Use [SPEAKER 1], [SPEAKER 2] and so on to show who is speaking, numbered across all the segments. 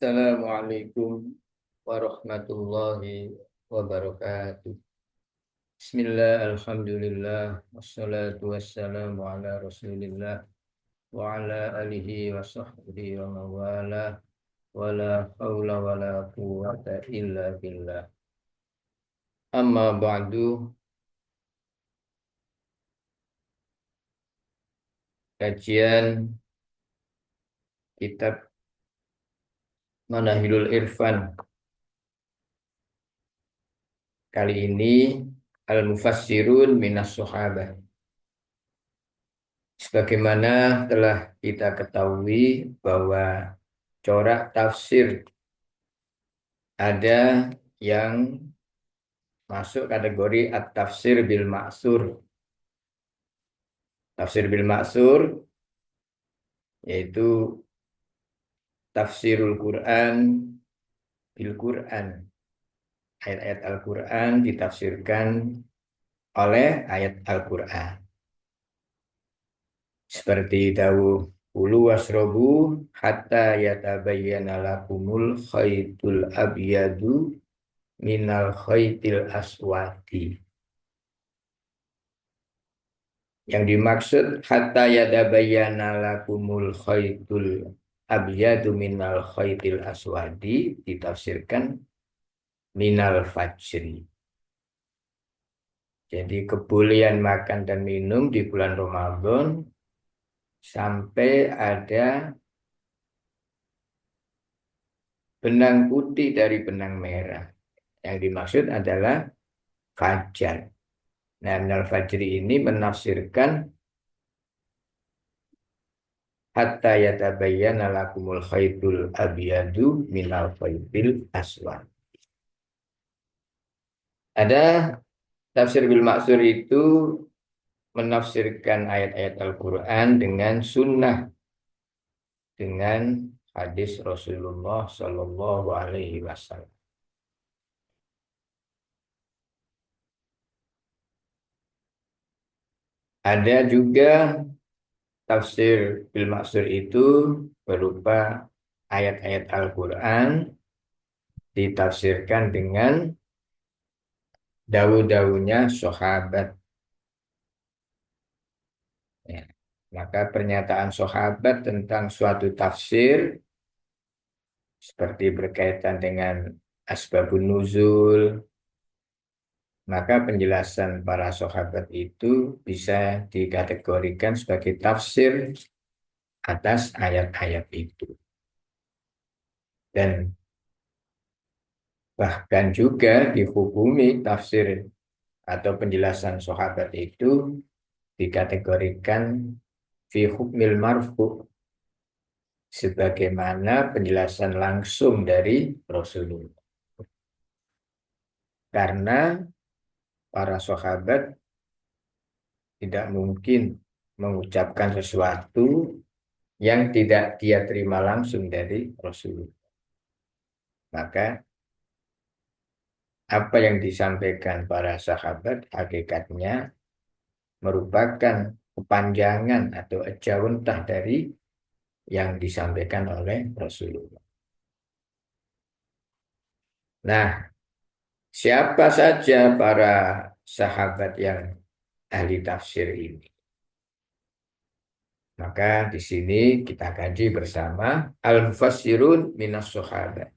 [SPEAKER 1] Assalamualaikum warahmatullahi wabarakatuh. Bismillah, alhamdulillah, wassalatu wassalamu ala rasulillah wa ala alihi wa sahbihi wa mawala wa la hawla wa la quwwata illa billah. Amma ba'du, kajian kitab Manahilul Irfan kali ini Al-Mufassirun Minas Sahabah. Sebagaimana telah kita ketahui bahwa corak tafsir ada yang masuk kategori at-tafsir bil ma'sur. Tafsir bil ma'sur yaitu tafsirul Quran bil Quran. Ayat-ayat Al-Quran ditafsirkan oleh ayat Al-Quran. Seperti dawuh Kulu wasrobu hatta yatabayyana lakumul khaytul abyadu minal khaytil aswadi. Yang dimaksud hatta yatabayyana lakumul khaytul abyadu minal khaytil aswadi ditafsirkan minal fajri. Jadi kebolehan makan dan minum di bulan Ramadan sampai ada benang putih dari benang merah. Yang dimaksud adalah fajar. Nah, minal fajri ini menafsirkan hatta yatabayyana lakumul khaytul abyadu minal khaytil aswad. Ada tafsir bil maksur itu menafsirkan ayat-ayat Al-Quran dengan sunnah, dengan hadis Rasulullah Sallallahu Alaihi Wasallam. Ada juga tafsir bil maksur itu berupa ayat-ayat Al-Quran ditafsirkan dengan dawuh-dawuhnya sahabat. Ya. Maka pernyataan sahabat tentang suatu tafsir seperti berkaitan dengan asbabun nuzul, maka penjelasan para sahabat itu bisa dikategorikan sebagai tafsir atas ayat-ayat itu. Dan bahkan juga dihukumi tafsir atau penjelasan sahabat itu dikategorikan fi hukmil marfu, sebagaimana penjelasan langsung dari Rasulullah. Karena para sahabat tidak mungkin mengucapkan sesuatu yang tidak dia terima langsung dari Rasulullah. Maka apa yang disampaikan para sahabat hakikatnya merupakan kepanjangan atau ejawantah dari yang disampaikan oleh Rasulullah. Nah, siapa saja para sahabat yang ahli tafsir ini? Maka di sini kita kaji bersama al-mufassirun minas sahabat.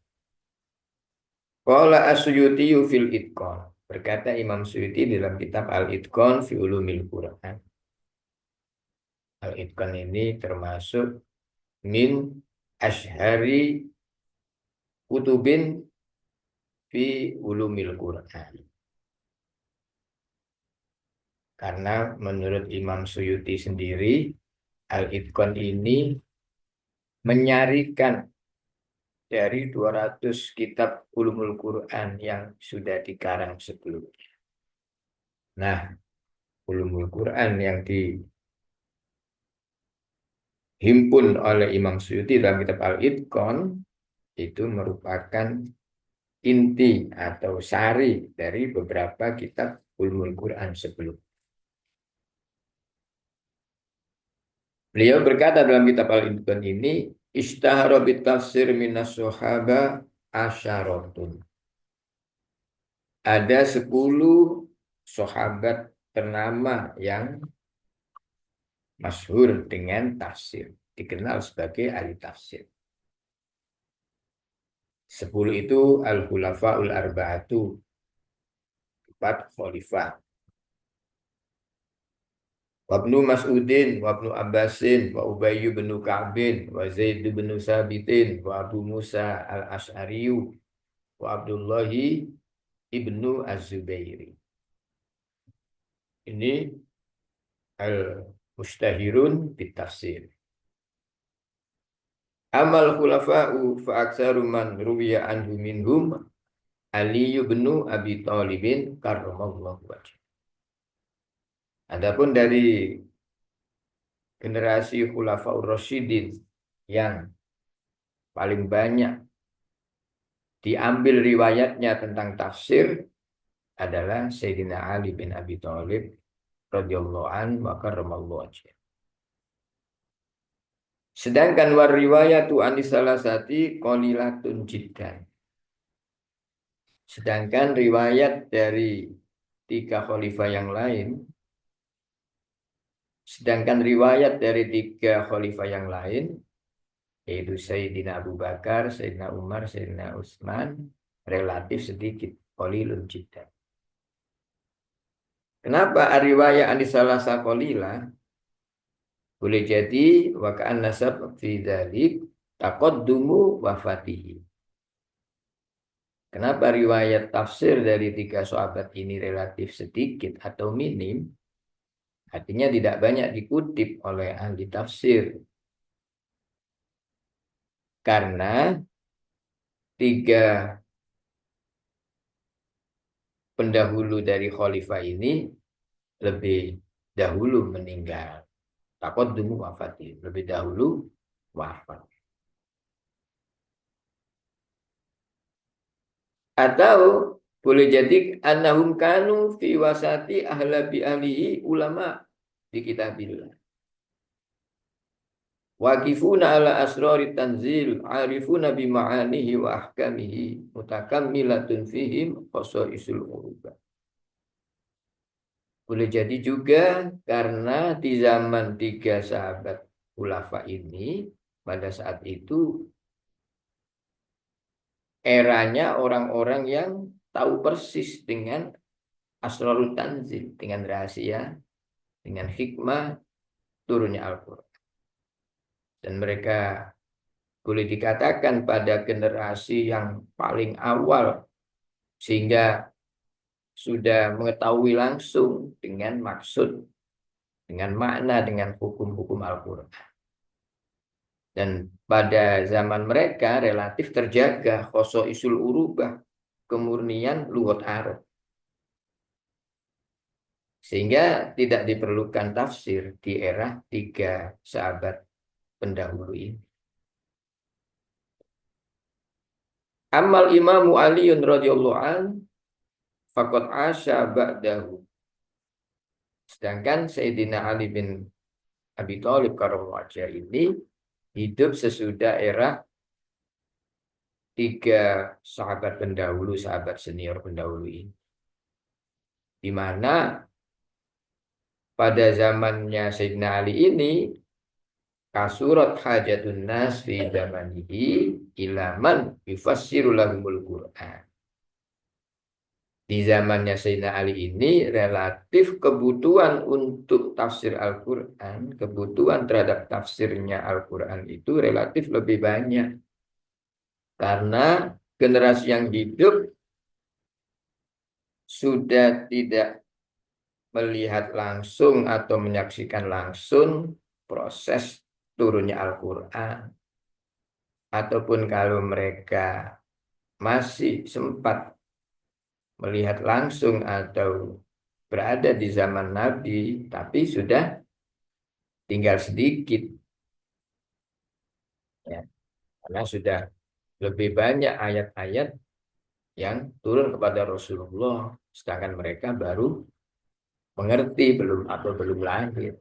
[SPEAKER 1] Qala As-Suyuti fil Itqan. Berkata Imam Suyuti dalam kitab Al-Itqan fi Ulumil Quran. Al-Itqan ini termasuk min ashari kutubin fi Ulumil Quran. Karena menurut Imam Suyuti sendiri, Al-Itqan ini menyarikan dari 200 kitab Ulumul Quran yang sudah dikarang sebelumnya. Nah, Ulumul Quran yang dihimpun oleh Imam Suyuti dalam kitab Al-Itqan itu merupakan inti atau sari dari beberapa kitab Ulumul Quran sebelumnya. Beliau berkata dalam kitab Al-Itqan ini, Ishtahara bitafsir minas sahaba asyaratun. Ada 10 sahabat ternama yang masyhur dengan tafsir, dikenal sebagai ahli tafsir. 10 itu al-khulafaul arba'atu, 4 khalifah. Wabnu Mas'udin, wabnu Abbasin, wa Ubayyu bin Ka'bin, wa Zaid bin Sabitin, wa Abu Musa al-Ash'ariyu, wa Abdullahi ibnu Az-Zubairi. Ini al-mustahirun bitafsir. Amal khulafa'u fa'aksaru man ruwiya anhu minhum Ali bin Abi Thalibin karramallahu wajhah. Adapun dari generasi khulafaur rasyidin yang paling banyak diambil riwayatnya tentang tafsir adalah Sayyidina Ali bin Abi Thalib radhiyallahu anhu wa karramallahu wajhah. Sedangkan war riwayatu anis salasati qalilatun jiddan. Sedangkan riwayat dari 3 khalifah yang lain, yaitu Sayyidina Abu Bakar, Sayyidina Umar, Sayyidina Utsman, relatif sedikit, qalilun jiddan. Kenapa riwayat anis salasa qalilah? Boleh jadi wa ka'an nasab fi dzalik taqaddumu wafatihi. Kenapa riwayat tafsir dari 3 sahabat ini relatif sedikit atau minim? Artinya tidak banyak dikutip oleh ahli tafsir. Karena 3 pendahulu dari khalifah ini lebih dahulu meninggal. Taqaddumu wafatihi, lebih dahulu wafat. Atau boleh jadi annahum kanu fi wasati ahla bi ahlihi ulama di kitabillah. Waqifuna ala asrari tanzil, arifuna bi ma'anihi wa ahkamihi, mutakammilatun fihim khasaisul urubah. Boleh jadi juga karena di zaman 3 sahabat khulafa ini, pada saat itu eranya orang-orang yang tahu persis dengan asrarul tanzil, dengan rahasia, dengan hikmah turunnya Al-Quran. Dan mereka boleh dikatakan pada generasi yang paling awal, sehingga sudah mengetahui langsung dengan maksud, dengan makna, dengan hukum-hukum Al-Quran. Dan pada zaman mereka relatif terjaga khosaisul urubah, kemurnian lughat Arab. Sehingga tidak diperlukan tafsir di era 3 sahabat pendahulu ini. Amal Imamu Aliun radhiyallahu an faqad asya ba'dahu. Sedangkan Sayyidina Ali bin Abi Thalib karramallahu wajhah ini hidup sesudah era 3 sahabat pendahulu, sahabat senior pendahulu ini. Di mana pada zamannya Sayyidina Ali ini kasurat hajatun nas fi zamanihi ila man yufassiru lahumul Qur'an. Di zamannya Sayyidina Ali ini relatif kebutuhan untuk tafsir Al-Quran, kebutuhan terhadap tafsirnya Al-Quran itu relatif lebih banyak. Karena generasi yang hidup sudah tidak melihat langsung atau menyaksikan langsung proses turunnya Al-Quran. Ataupun kalau mereka masih sempat melihat langsung atau berada di zaman Nabi, tapi sudah tinggal sedikit. Ya, karena sudah lebih banyak ayat-ayat yang turun kepada Rasulullah, sedangkan mereka baru mengerti belum lahir.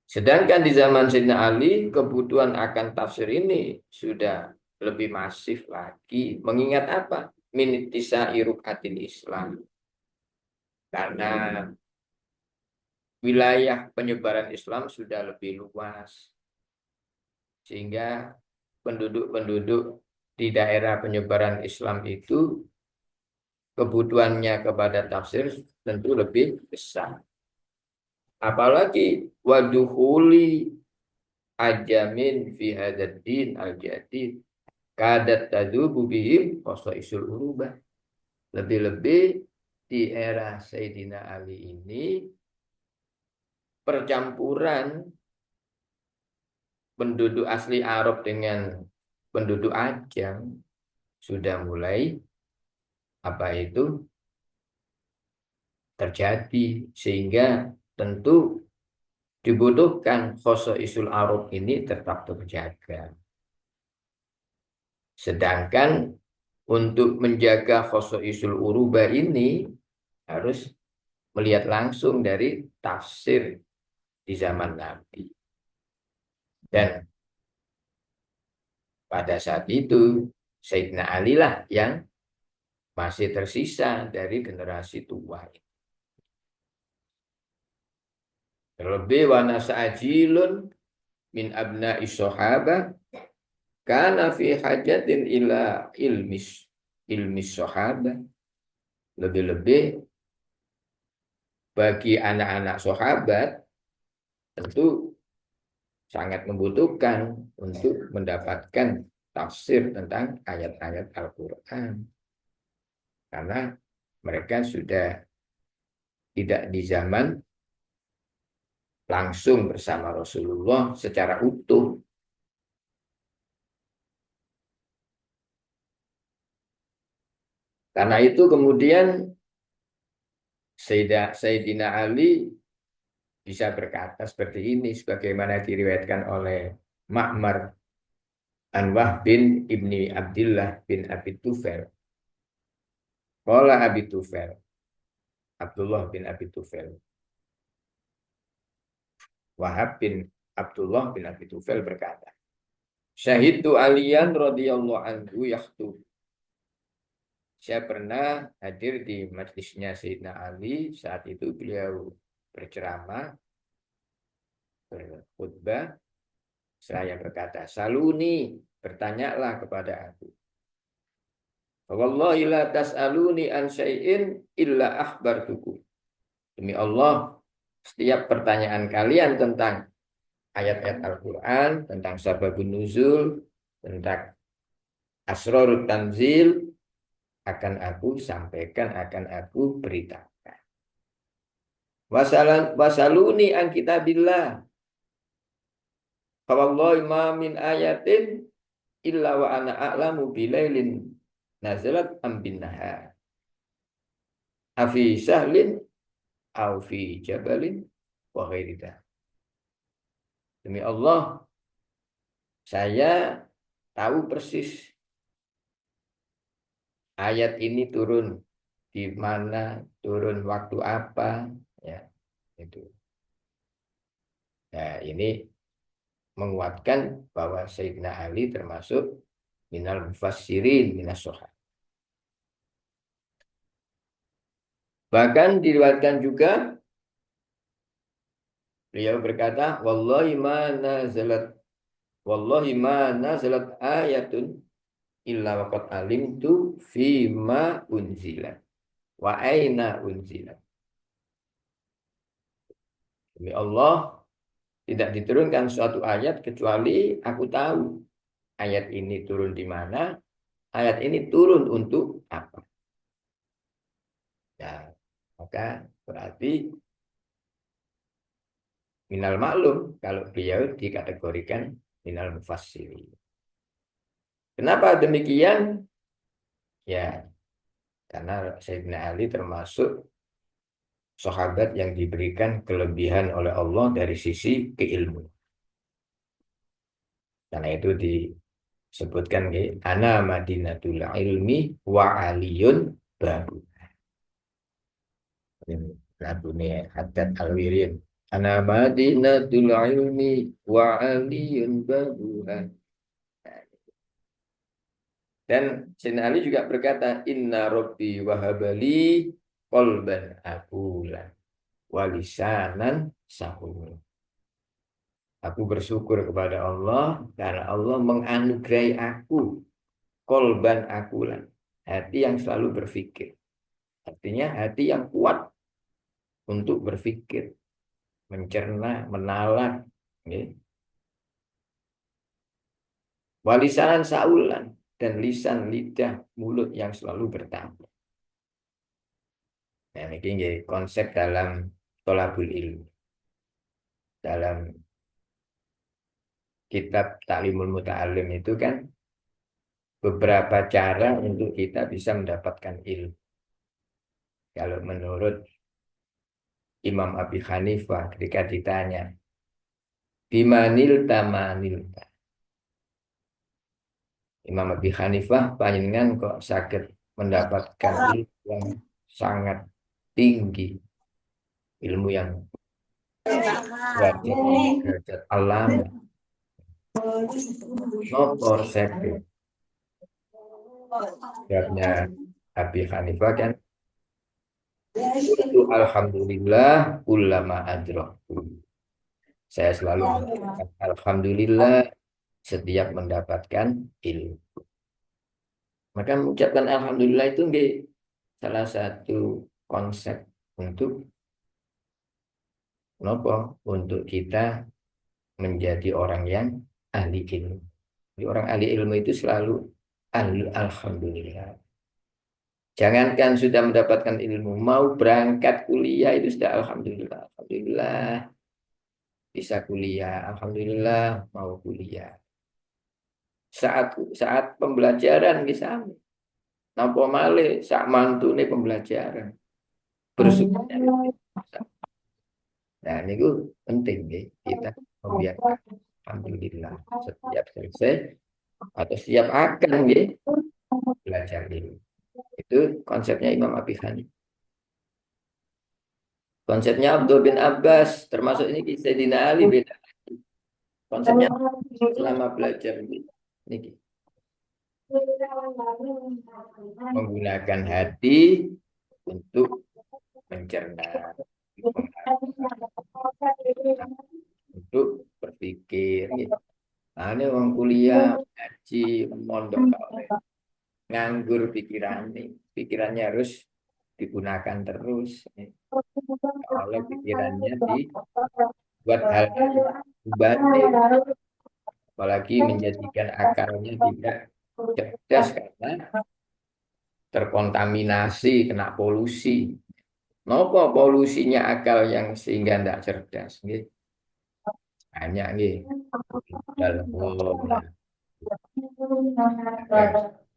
[SPEAKER 1] Sedangkan di zaman Sayyidina Ali, kebutuhan akan tafsir ini sudah lebih masif lagi. Mengingat apa? Min tisai rukatil Islam. Karena wilayah penyebaran Islam sudah lebih luas. Sehingga penduduk-penduduk di daerah penyebaran Islam itu kebutuhannya kepada tafsir tentu lebih besar. Apalagi waduhuli ajamin fi hadzal din al-jadid kadat tadubu bihim qasaisul urubah. Lebih-lebih di era Sayyidina Ali ini percampuran penduduk asli Arab dengan penduduk Ajam sudah mulai apa itu terjadi, sehingga tentu dibutuhkan khosaisul Arab ini tetap terjaga. Sedangkan untuk menjaga khosaisul urubah ini harus melihat langsung dari tafsir di zaman Nabi. Dan pada saat itu Sayyidina Ali lah yang masih tersisa dari generasi tua. Terlebih wa nasa'ajilun min abna'i sahabah kana fi hajatin ila ilmis sahabah. Lebih-lebih bagi anak-anak sahabat tentu sangat membutuhkan untuk mendapatkan tafsir tentang ayat-ayat Al-Quran. Karena mereka sudah tidak di zaman langsung bersama Rasulullah secara utuh. Karena itu kemudian Sayyidina Ali bisa berkata seperti ini, sebagaimana diriwayatkan oleh Ma'mar Anwah bin Ibni Abdullah bin Abi Tufail. Qala Abi Tufail, Abdullah bin Abi Tufail. Wahab bin Abdullah bin Abi Tufail berkata, Syahidtu Aliyan radhiyallahu anhu yakhthub. Saya pernah hadir di majlisnya Sayyidina Ali, saat itu beliau berceramah, berkhutbah. Saya berkata, saluni, bertanyalah kepada aku. Wallahi la tas'aluni an syai'in illa akhbartukum. Demi Allah, setiap pertanyaan kalian tentang ayat-ayat Al-Quran, tentang sababun nuzul, tentang asrarut tanzil, akan aku sampaikan, akan aku beritakan. Wasaluni an kitabillah. Fawallahi ma min ayatin illa wa ana a'lamu bilailin nazalat am bin nahar. Afi sahlin au fi jabalin wa ghairidah. Demi Allah, saya tahu persis ayat ini turun di mana, turun waktu apa, ya itu. Nah, ini menguatkan bahwa Sayyidina Ali termasuk minal mufassirin minas sahabat. Bahkan diriwayatkan juga beliau berkata, wallahi ma nazalat ayatun illa waqad alimtu fi ma unzilat wa aina unzilat. Demi Allah, tidak diturunkan suatu ayat kecuali aku tahu ayat ini turun di mana, ayat ini turun untuk apa. Ya, maka berarti minal maklum kalau beliau dikategorikan minal mufassirin. Kenapa demikian? Ya, karena Sayyidina Ali termasuk sahabat yang diberikan kelebihan oleh Allah dari sisi keilmuan. Karena itu disebutkan ana madinatul ilmi wa aliyun babu. Labune Haddad Alwirin Ana madinatul ilmi wa aliyun babuha. Dan Sayyidina Ali juga berkata, Inna Rabbi wahabali qalban aqulan walisanan sahur. Aku bersyukur kepada Allah karena Allah menganugerahi aku kolban akulan, hati yang selalu berpikir. Artinya hati yang kuat untuk berpikir, mencerna, menalar. Ya. Walisanan saulan dan lisan lidah mulut yang selalu bertambah. Nah, ini konsep dalam tolabul ilmu. Dalam kitab Ta'limul Muta'alim itu kan beberapa cara untuk kita bisa mendapatkan ilmu. Kalau menurut Imam Abi Hanifah ketika ditanya, bimanil tamanil. Imam Abi Hanifah panjenengan kok sakit mendapatkan ilmu yang sangat tinggi, ilmu yang derajat alam, nopo sekte. Jawabnya Abi Hanifah kan, itu alhamdulillah ulama adrohku. Saya selalu mengatakan alhamdulillah setiap mendapatkan ilmu. Maka mengucapkan alhamdulillah itu salah satu konsep untuk nopo, untuk kita menjadi orang yang ahli ilmu. Jadi orang ahli ilmu itu selalu alhamdulillah. Jangankan sudah mendapatkan ilmu, mau berangkat kuliah itu sudah alhamdulillah. Alhamdulillah bisa kuliah, alhamdulillah mau kuliah. Saat pembelajaran bisa nampo malih sak mantune pembelajaran. Bersyukur. Nah, ini penting nih kita membiarkan alhamdulillah setiap selesai atau setiap akan belajar ini. Itu konsepnya Imam Abi Hanifah. Konsepnya Abdul bin Abbas, termasuk ini Sayyidina Ali beda. Konsepnya selama belajar ini menggunakan hati untuk mencerna, untuk berpikir. Nah, ini orang kuliah, ngaji, mondok, nganggur pikirannya harus digunakan terus. Kalau pikirannya dibuat hal batin, apalagi menjadikan akalnya tidak cerdas karena terkontaminasi, kena polusi. Nopo polusinya akal yang sehingga tidak cerdas. Banyak dalam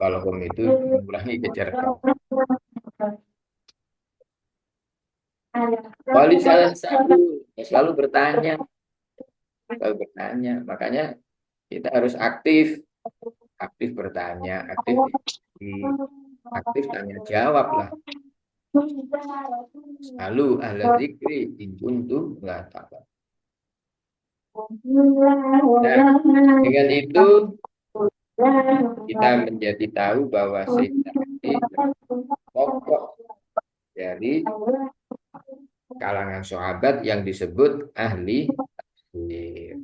[SPEAKER 1] kalau itu mengurangi kecerdasan. Wali selalu bertanya, makanya kita harus aktif bertanya, aktif tanya jawab lah. Selalu ahla zikri in kuntum la ta'lamun. Nah, dengan itu kita menjadi tahu bahwa Sayyidina Ali pokok dari kalangan sahabat yang disebut ahli tafsir.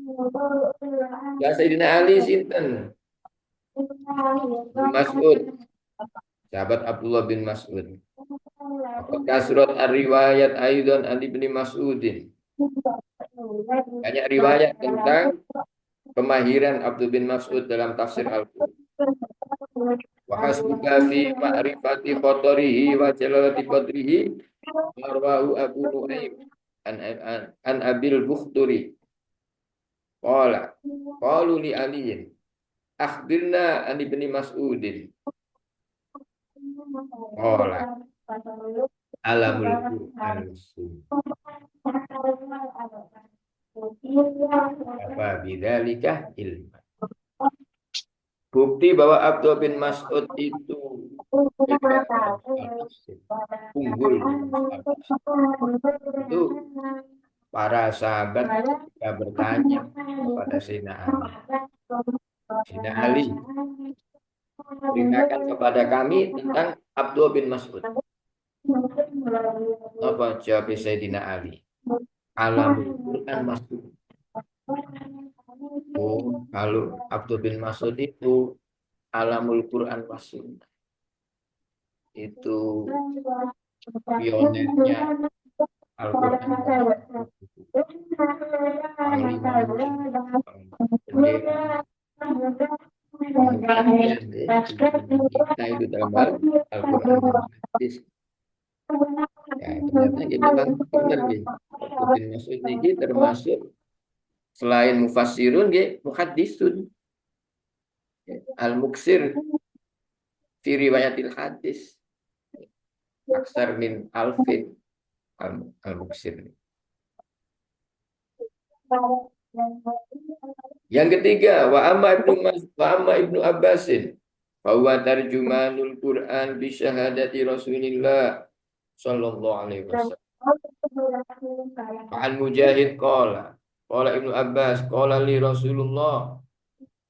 [SPEAKER 1] Ya Sayyidina Ali sinten? Mas'ud, sahabat Abdullah bin Mas'ud. Kasrat riwayat aidan Ali bin Mas'udin. Banyak riwayat tentang kemahiran Abdul bin Mas'ud dalam tafsir Al-Quran. Wa hasbuka fi ma'rifati khatarihi wa jalalati qadrihi marwahu Abu Nu'aim an Abil Bukhturi qala qalu li aliyin akhbirna an ibni Mas'udin qala alamul Qur'an apa bidzalika ilmu. Bukti bahwa Abdullah bin Mas'ud itu unggul itu para sahabat juga bertanya kepada Sayyidina Ali. Sayyidina Ali, beritakan kepada kami tentang Abdullah bin Mas'ud. Apa jawab Sayyidina Ali? Alamul Quran Mas'ud. Oh, kalau Abdullah bin Mas'ud itu Alamul Quran Mas'ud. Itu pionernya Al-Quran. Panglima bendera kita itu dalam hal Al-Quran dan hadis. Ya, ternyata ini memang benar nih. Ibn Mas'ud ini termasuk selain mufassirun nggih muhaddisun. Al-muksir fi riwayatil hadis. Aksar min alfin al-muksir. Yang ketiga, wa amma ibnu Abbasin bahwa tarjumanul Quran bi syahadati Rasulillah sallallahu alaihi wasallam. An Mujahid qala Ibnu Abbas qala li Rasulullah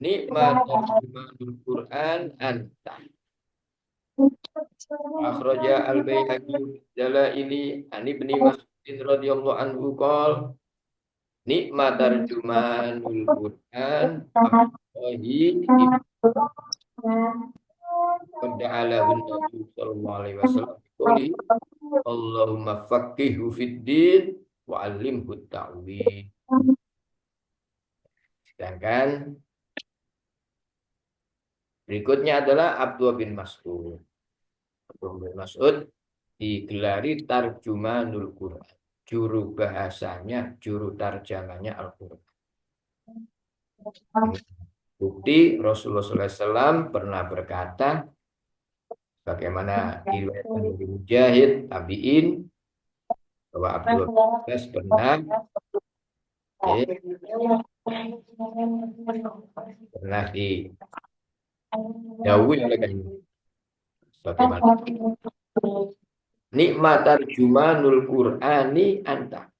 [SPEAKER 1] nikmat tarjumanul Quran anta. Akhraja al-Baihaqi dalaili an Ibnu Mas'ud radhiyallahu anhu qala nikmat tarjumanul Quran Allahi Qad'alahun Nabi sallallahu alaihi wasallam qoli Allahumma faqihhu fid din wa 'allimhu ta'wil. Sedangkan berikutnya adalah Abdullah bin Mas'ud. Abdullah bin Mas'ud digelari tarjumanul Quran. Juru bahasanya, juru tarjamanya Al-Quran. Bukti Rasulullah SAW pernah berkata, bagaimana diriwayatkan dari Mujahid, Tabi'in, bahwa Abdullah bin Abbas pernah didhawuhi oleh kami. Bagaimana? Nikmat tarjumanul Qur'ani anta.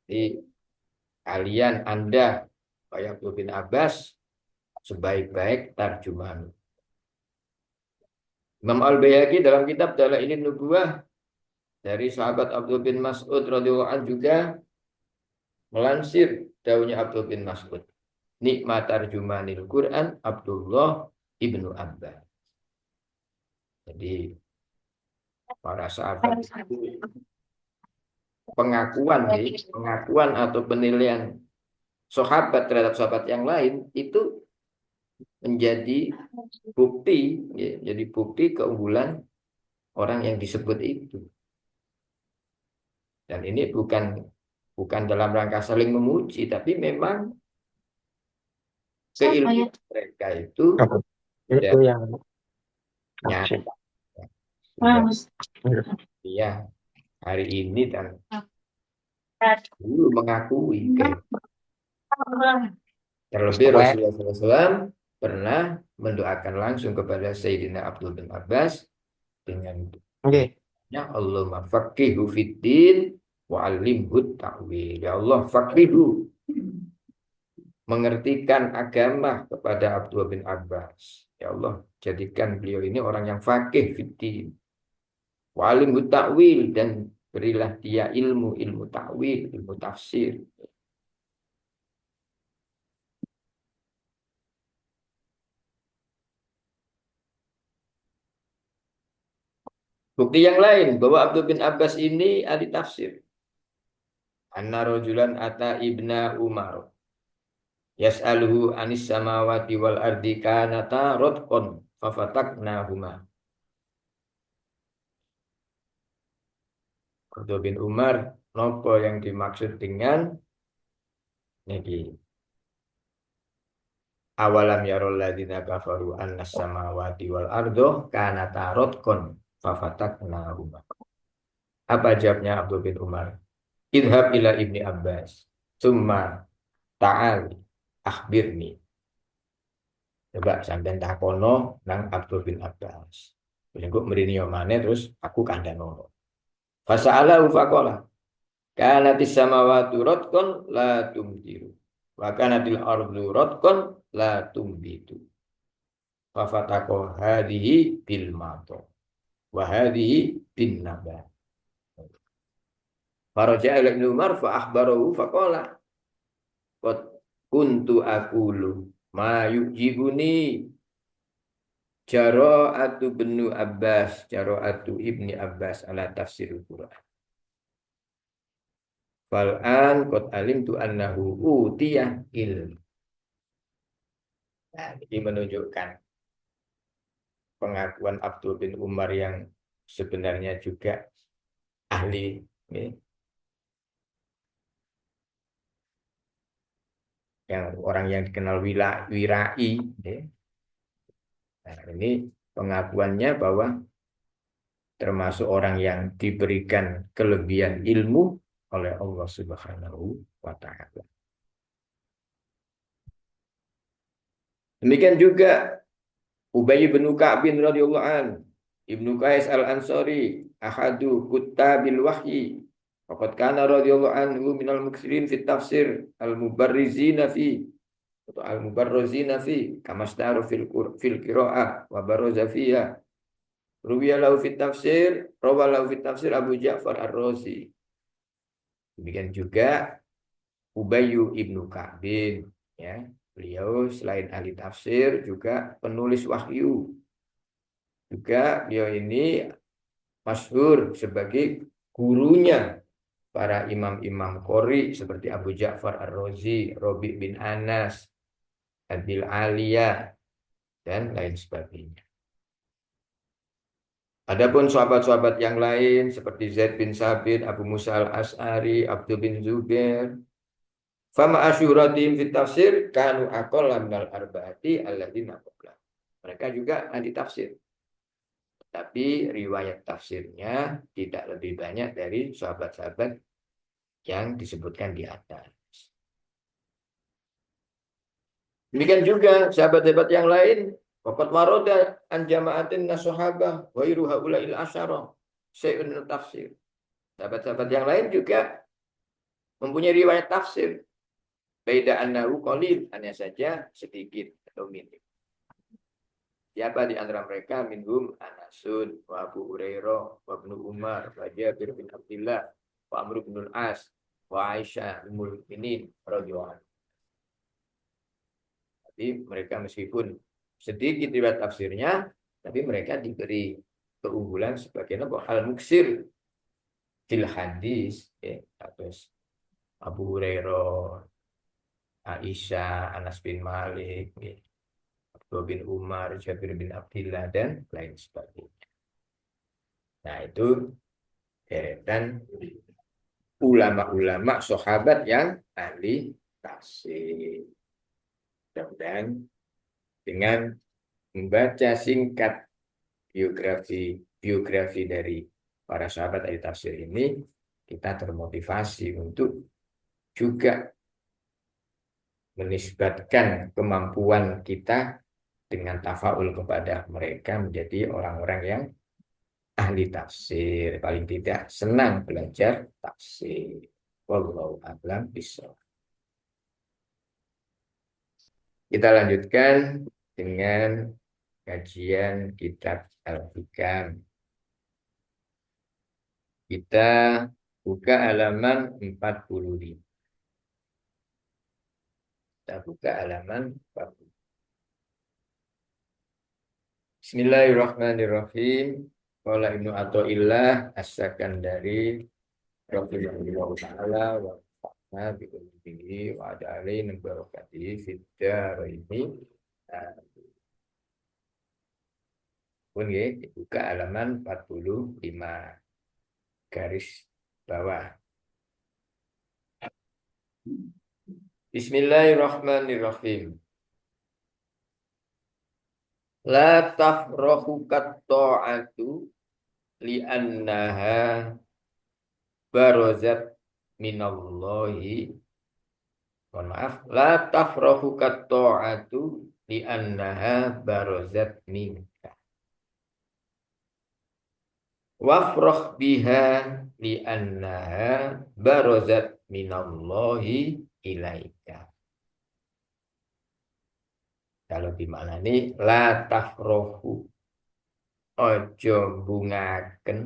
[SPEAKER 1] Jadi kalian Anda Pak Abdul bin Abbas sebaik-baik tarjuman. Imam Al-Baihaqi dalam kitab Dalailin Nubuwah dari sahabat Abdul bin Mas'ud radhiyallahu anhu juga melansir daunya Abdul bin Mas'ud. Nikmat tarjumanil Quran Abdullah ibnu Abbas. Jadi para sahabat itu pengakuan atau penilaian sahabat terhadap sahabat yang lain itu menjadi bukti, ya, jadi bukti keunggulan orang yang disebut itu. Dan ini bukan dalam rangka saling memuji, tapi memang keilmuan mereka itu yang nyata. Ya, hari ini dan dulu mengakui terlebih Rasulullah SAW pernah mendoakan langsung kepada Sayyidina Abdul bin Abbas dengan ya Allahumma faqihu fiddin wa 'allimhu ta'wil. Ya Allah faqihu, mengertikan agama kepada Abdullah bin Abbas. Ya Allah jadikan beliau ini orang yang faqih fiddin wa 'allimhu ta'wil, dan berilah dia ilmu ta'wil, ilmu tafsir. Bukti yang lain bahwa Abdul bin Abbas ini ahli tafsir. Anna rajulan ata ibna Umar yas'aluhu anis samawati wal ardi kanata radqan fafataknahuma. Abdul bin Umar nopo yang dimaksud dengan niki awalam yarul ladzina kafaru annas samawati wal ardo kanata radqan fafataknahuma. Apa jawabnya Abdul bin Umar? Idhab ila ibni Abbas summa ta'al akhbirni. Coba sampeyan takono nang Abdul bin Abbas. Terus engko mrene yo maneh terus aku kandhanono. Fasa'alahu faqala kanatis samawati ratqan la tumtiru wa kanatil ardu ratqan la tumbitu. Fafataqo hadhihi bil mato wa hadhihi bin nabat. Faraja'a ila Ibnu Umar fa akhbarahu faqala qad kuntu aqulu ma yujibuni Jara'atu ibnu Abbas, Jara'atu ibni Abbas ala tafsirul Quran. Fal'an qad alimtu annahu utiyah ilm. Nah, ini menunjukkan pengakuan Abdul bin Umar yang sebenarnya juga ahli, ya, yang orang yang dikenal wirai. Ya. Nah, ini pengakuannya bahwa termasuk orang yang diberikan kelebihan ilmu oleh Allah Subhanahu wa taala. Demikian juga Ubay bin Ka'b radhiyallahu an, Ibnu Qais al-Ansari, ahadu kuttabil wahyi. Faqad kana radhiyallahu anhu minal muksirin fi tafsir al-mubarrizina fi atau al-mubarrizina fi kama staru fil qiraah wa baraza fiha. Ruwiya lahu fi tafsir, rawa lahu fi tafsir Abu Ja'far Ar-Razi. Demikian juga Ubayy ibnu Ka'b, ya. Beliau selain ahli tafsir juga penulis wahyu. Juga beliau ini masyhur sebagai gurunya para imam-imam qori seperti Abu Ja'far Ar-Razi, Rabi' bin Anas, Abil Aliyah, dan lain sebagainya. Adapun sahabat-sahabat yang lain seperti Zaid bin Sabit, Abu Musa al-As'ari, Abdul bin Zubair, fama asyuratim fit tafsir kanu aqalla minal arba'ati alladzina qabla. Mereka juga ahli tafsir. Tapi riwayat tafsirnya tidak lebih banyak dari sahabat-sahabat yang disebutkan di atas. Demikian juga sahabat-sahabat yang lain, waqad waroda an jama'atin nasuhabah wa iru haula'il asyara syai'un tafsir. Sahabat-sahabat yang lain juga mempunyai riwayat tafsir. Beda annahu qalil, hanya saja sedikit atau minim. Siapa di antara mereka? Minhum Anasun, wa Abu Hurairah, wa Ibnu Umar, wa Jabir bin Abdullah, wa Amr bin Al-As, wa Aisyah ummul mukminin radhiyallahu anha. Tapi mereka meskipun sedikit riwayat tafsirnya, tapi mereka diberi keunggulan sebagai al-muksir fil hadis, ya, terus Abu Hurairah, Aisyah, Anas bin Malik, ya, Abdullah bin Umar, Jabir bin Abdullah, dan lain sebagainya. Nah, itu deretan ulama-ulama sahabat yang ahli tafsir. Dan dengan membaca singkat biografi dari para sahabat ahli tafsir ini, kita termotivasi untuk juga menisbatkan kemampuan kita dengan tafaul kepada mereka menjadi orang-orang yang ahli tafsir, paling tidak senang belajar tafsir. Wallahu a'lam bishawab. Kita lanjutkan dengan kajian kitab Al-Hikam. Kita buka halaman 45. Kita buka halaman 40. Bismillahirrahmanirrahim. Qala Ibnu Athaillah As-Sakandari rahimahullahu taala wa fa'na bi ilmihi wa adali barakatihi fid dharaini. Pun nggih dibuka halaman 45 garis bawah. Bismillahirrahmanirrahim. La tafrahu kat-ta'atu li'annaha barazat minallahi. Mohon maaf. La tafrahu kat-ta'atu li'annaha barazat minka. Wafroh biha li'annaha barozat minallahi ilaika. Kalau di mana nih la tafrohu, ojo bungaken,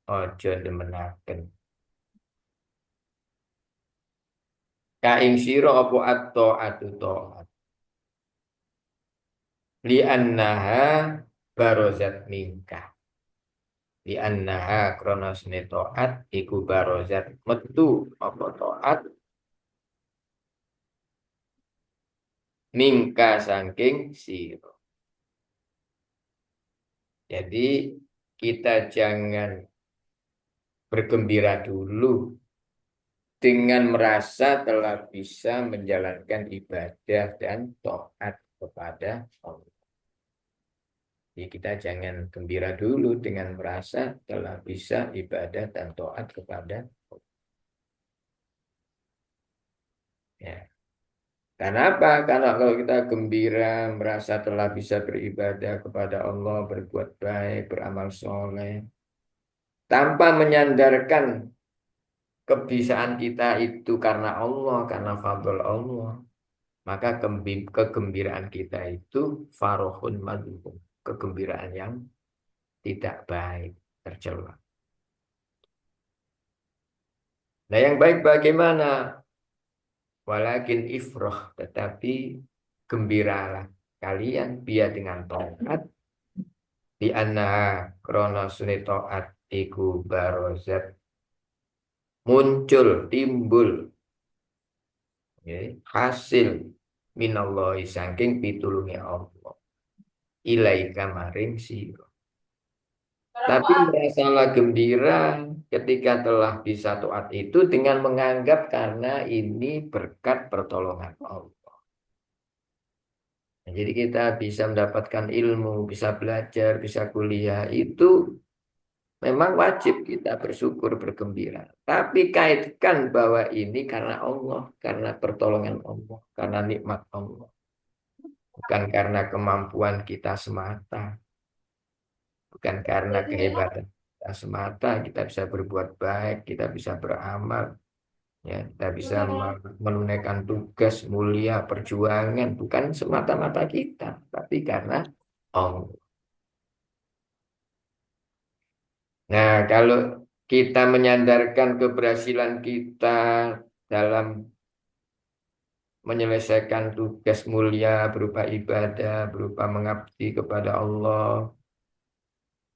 [SPEAKER 1] ojo demenaken. Kaing sira apa at-ta'atu ta'at. Li'annaha barozat minka. Li'annaha kronosne ta'at iku barozat metu apa ta'at mingka saking sira. Jadi kita jangan bergembira dulu dengan merasa telah bisa menjalankan ibadah dan taat kepada Allah. Jadi kita jangan gembira dulu dengan merasa telah bisa ibadah dan taat kepada Allah. Ya. Karena apa? Karena kalau kita gembira merasa telah bisa beribadah kepada Allah, berbuat baik, beramal soleh, tanpa menyandarkan kebisaan kita itu karena Allah, karena fadl Allah, maka kegembiraan kita itu farohun madhum, kegembiraan yang tidak baik, tercela. Nah, yang baik bagaimana? Walakin ifroh, tetapi gembiralah kalian biar dengan taat di anna krono suni taat iku barozat muncul timbul, ya, hasil minallahi saking pitulungi Allah ilaika maring sira. Tapi merasalah gembira ketika telah bisa taat itu dengan menganggap karena ini berkat pertolongan Allah. Nah, jadi kita bisa mendapatkan ilmu, bisa belajar, bisa kuliah itu memang wajib kita bersyukur, bergembira. Tapi kaitkan bahwa ini karena Allah, karena pertolongan Allah, karena nikmat Allah. Bukan karena kemampuan kita semata. Bukan karena kehebatan kita semata kita bisa berbuat baik, kita bisa beramal, ya, kita bisa menunaikan tugas mulia perjuangan, bukan semata-mata kita, tapi karena Allah. Nah, kalau kita menyandarkan keberhasilan kita dalam menyelesaikan tugas mulia berupa ibadah, berupa mengabdi kepada Allah,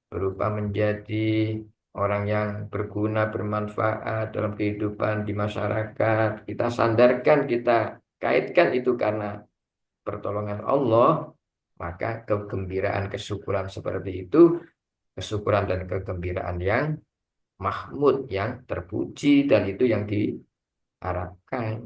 [SPEAKER 1] berupa menjadi orang yang berguna, bermanfaat dalam kehidupan di masyarakat. Kita sandarkan, kita kaitkan itu karena pertolongan Allah, maka kegembiraan, kesyukuran seperti itu, kesyukuran dan kegembiraan yang mahmud, yang terpuji, dan itu yang diharapkan.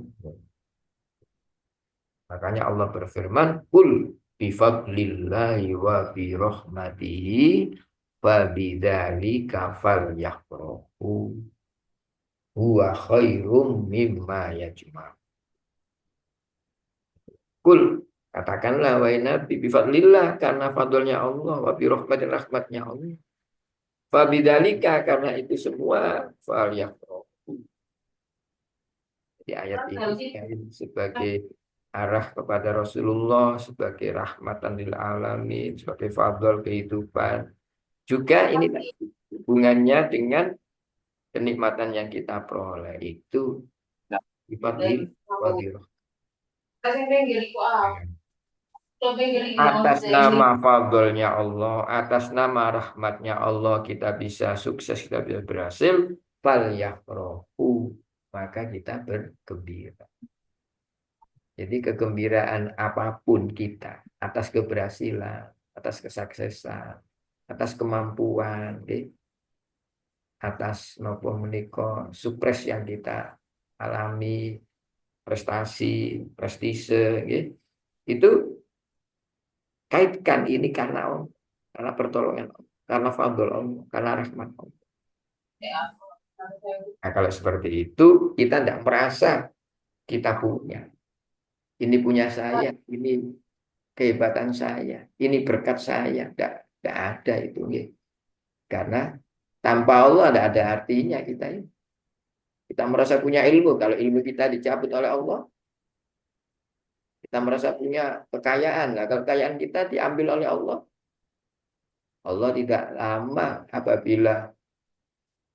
[SPEAKER 1] Makanya Allah berfirman, Kul bifadlillahi wa birahmatihi fabidzalika falyafrahu huwa khairum mimma yajma'un. Kul, katakanlah wahai Nabi, bifadlillah, karena fadlnya Allah, wa birahmatin, rahmatnya Allah. Fabidzalika, karena itu semua falyafrahu. Di ayat ini sebagai arah kepada Rasulullah, sebagai rahmatan lil alamin, sebagai fadl kehidupan. Juga ini hubungannya dengan kenikmatan yang kita peroleh itu difadlil wadirah. Atas nama fadlnya Allah, atas nama rahmatnya Allah kita bisa sukses, kita bisa berhasil, fal yafrahu, maka kita bergembira. Jadi kegembiraan apapun kita atas keberhasilan, atas kesuksesan, atas kemampuan, atas nopo menika sukses yang kita alami, prestasi, prestise, itu kaitkan ini karena Allah, karena pertolongan Allah, karena fadl Allah, karena rahmat Allah. Nah, kalau seperti itu kita tidak merasa kita punya. Ini punya saya, ini kehebatan saya, ini berkat saya. Tidak ada itu. Karena Tanpa Allah tidak ada artinya kita ini. Kita merasa punya ilmu, kalau ilmu kita dicabut oleh Allah, kita merasa punya kekayaan. Nah, kalau kekayaan kita diambil oleh Allah, Allah tidak lama apabila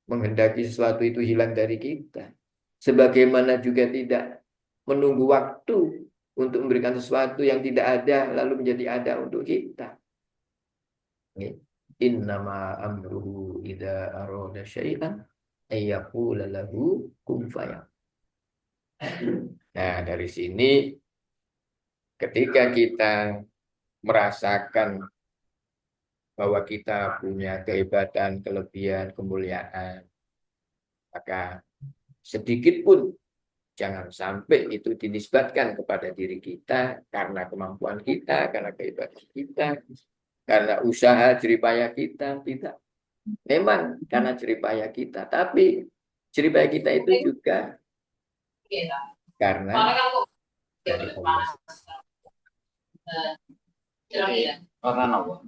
[SPEAKER 1] menghendaki sesuatu itu hilang dari kita. Sebagaimana juga tidak menunggu waktu untuk memberikan sesuatu yang tidak ada lalu menjadi ada untuk kita. Innama amruhu idza arada syai'an ayyaqula lahu kun fayakun. Nah, dari sini ketika kita merasakan bahwa kita punya kehebatan, kelebihan, kemuliaan, maka sedikit pun jangan sampai itu dinisbatkan kepada diri kita karena kemampuan kita, karena kehebatan kita, karena usaha jeripaya kita, tidak. Memang karena jeripaya kita, tapi jeripaya kita itu juga karena dari Allah.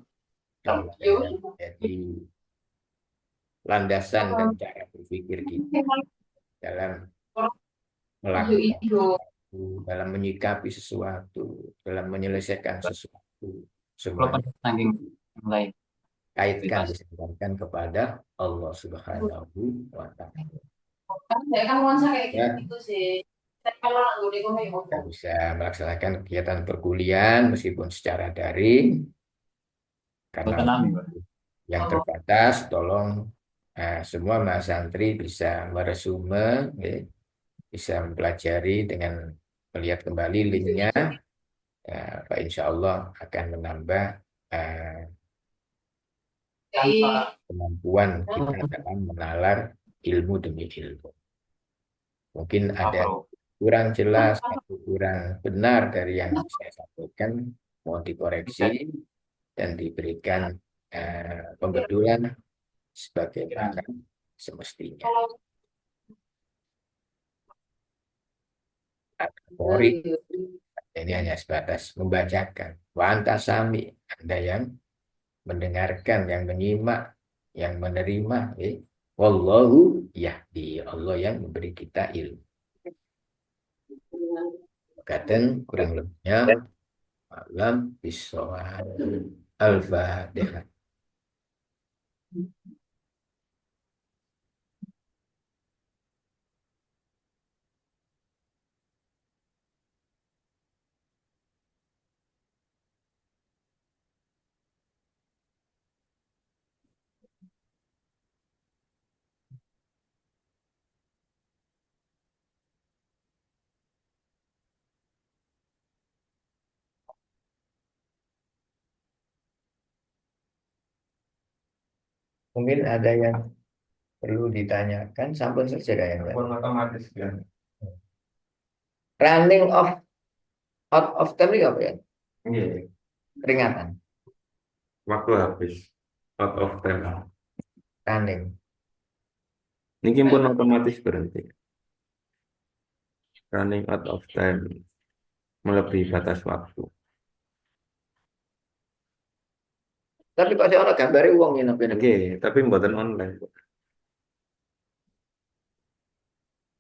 [SPEAKER 1] Jadi landasan dan cara berpikir kita dalam melakukan sesuatu, dalam menyikapi sesuatu, dalam menyelesaikan sesuatu, semuanya kaitkan disampaikan kepada Allah Subhanahu wa Ta'ala. Ya, kita bisa melaksanakan kegiatan perkuliahan meskipun secara daring karena yang terbatas. Tolong semua Mas Santri bisa meresume, ya, bisa mempelajari dengan melihat kembali linknya. Pak Insya Allah akan menambah kemampuan kita dalam menalar ilmu demi ilmu. Mungkin ada kurang jelas atau kurang benar dari yang saya sampaikan, mohon dikoreksi dan diberikan pembetulan sebagaimana semestinya. Polri ini hanya sebatas membacakan. Wa anta sami, Anda yang mendengarkan, yang menyimak, yang menerima. Wallahu yahdi, Allah yang memberi kita ilmu. Kadang kurang lebihnya alam bisawab. Al-Fatihah. Mungkin ada yang perlu ditanyakan, sampun saja yang lain. Otomatis kan. Running off out of time ini apa ya? Iya. Peringatan. Waktu habis. Out of time. Running. Ini pun otomatis berhenti. Running out of time. Melebihi batas waktu. Tapi kok ada gambarnya uang ini. Oke, tapi buatan online.